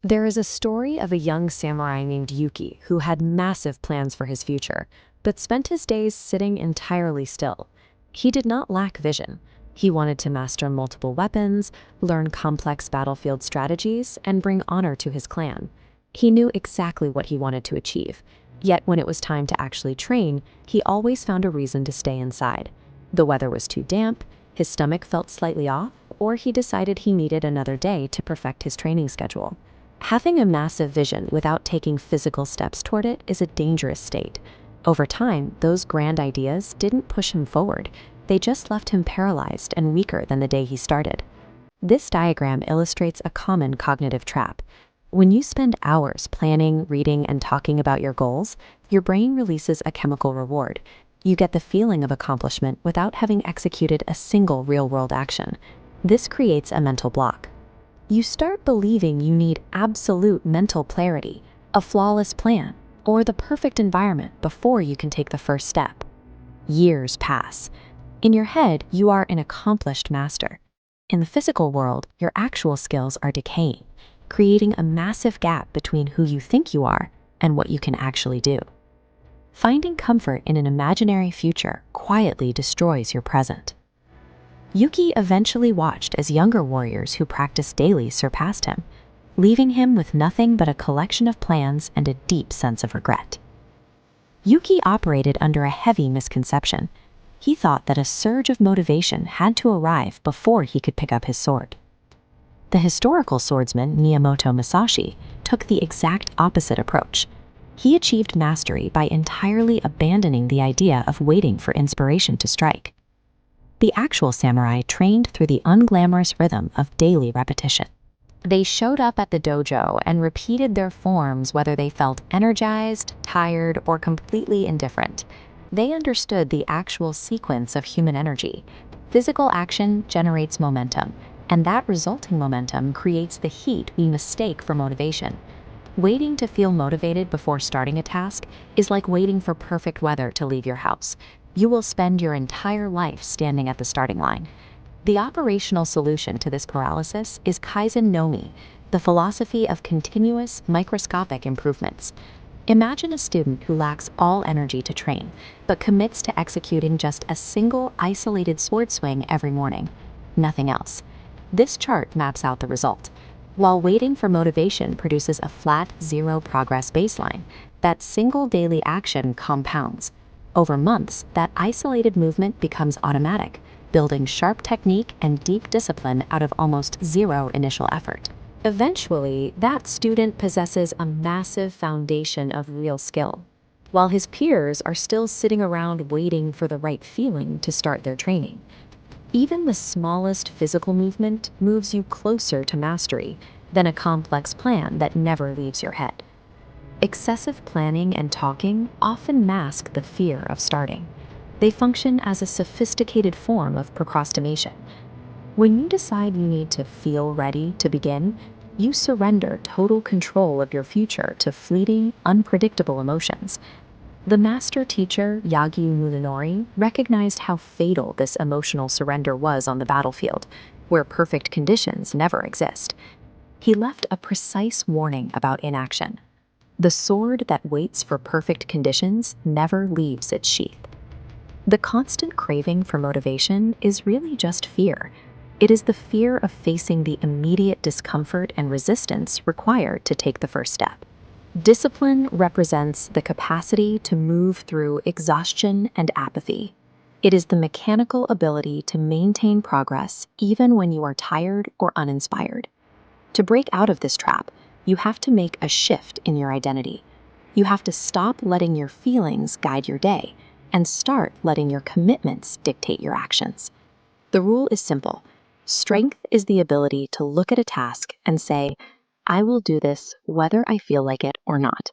There is a story of a young samurai named Yuki who had massive plans for his future, but spent his days sitting entirely still. He did not lack vision. He wanted to master multiple weapons, learn complex battlefield strategies, and bring honor to his clan. He knew exactly what he wanted to achieve. Yet when it was time to actually train, he always found a reason to stay inside. The weather was too damp, his stomach felt slightly off, or he decided he needed another day to perfect his training schedule. Having a massive vision without taking physical steps toward it is a dangerous state. Over time, those grand ideas didn't push him forward. They just left him paralyzed and weaker than the day he started. This diagram illustrates a common cognitive trap. When you spend hours planning, reading, and talking about your goals, your brain releases a chemical reward. You get the feeling of accomplishment without having executed a single real-world action. This creates a mental block. You start believing you need absolute mental clarity, a flawless plan, or the perfect environment before you can take the first step. Years pass. In your head, you are an accomplished master. In the physical world, your actual skills are decaying, creating a massive gap between who you think you are and what you can actually do. Finding comfort in an imaginary future quietly destroys your present. Yuki eventually watched as younger warriors who practiced daily surpassed him, leaving him with nothing but a collection of plans and a deep sense of regret. Yuki operated under a heavy misconception. He thought that a surge of motivation had to arrive before he could pick up his sword. The historical swordsman Miyamoto Musashi took the exact opposite approach. He achieved mastery by entirely abandoning the idea of waiting for inspiration to strike. The actual samurai trained through the unglamorous rhythm of daily repetition. They showed up at the dojo and repeated their forms whether they felt energized, tired, or completely indifferent. They understood the actual sequence of human energy. Physical action generates momentum, and that resulting momentum creates the heat we mistake for motivation. Waiting to feel motivated before starting a task is like waiting for perfect weather to leave your house. You will spend your entire life standing at the starting line. The operational solution to this paralysis is Kaizen Nomi, the philosophy of continuous microscopic improvements. Imagine a student who lacks all energy to train, but commits to executing just a single isolated sword swing every morning. Nothing else. This chart maps out the result. While waiting for motivation produces a flat, zero progress baseline, that single daily action compounds. Over months, that isolated movement becomes automatic, building sharp technique and deep discipline out of almost zero initial effort. Eventually, that student possesses a massive foundation of real skill, while his peers are still sitting around waiting for the right feeling to start their training. Even the smallest physical movement moves you closer to mastery than a complex plan that never leaves your head. Excessive planning and talking often mask the fear of starting. They function as a sophisticated form of procrastination. When you decide you need to feel ready to begin, you surrender total control of your future to fleeting, unpredictable emotions. The master teacher, Yagi Munenori, recognized how fatal this emotional surrender was on the battlefield, where perfect conditions never exist. He left a precise warning about inaction. The sword that waits for perfect conditions never leaves its sheath. The constant craving for motivation is really just fear. It is the fear of facing the immediate discomfort and resistance required to take the first step. Discipline represents the capacity to move through exhaustion and apathy. It is the mechanical ability to maintain progress even when you are tired or uninspired. To break out of this trap, you have to make a shift in your identity. You have to stop letting your feelings guide your day and start letting your commitments dictate your actions. The rule is simple. Strength is the ability to look at a task and say, I will do this whether I feel like it or not.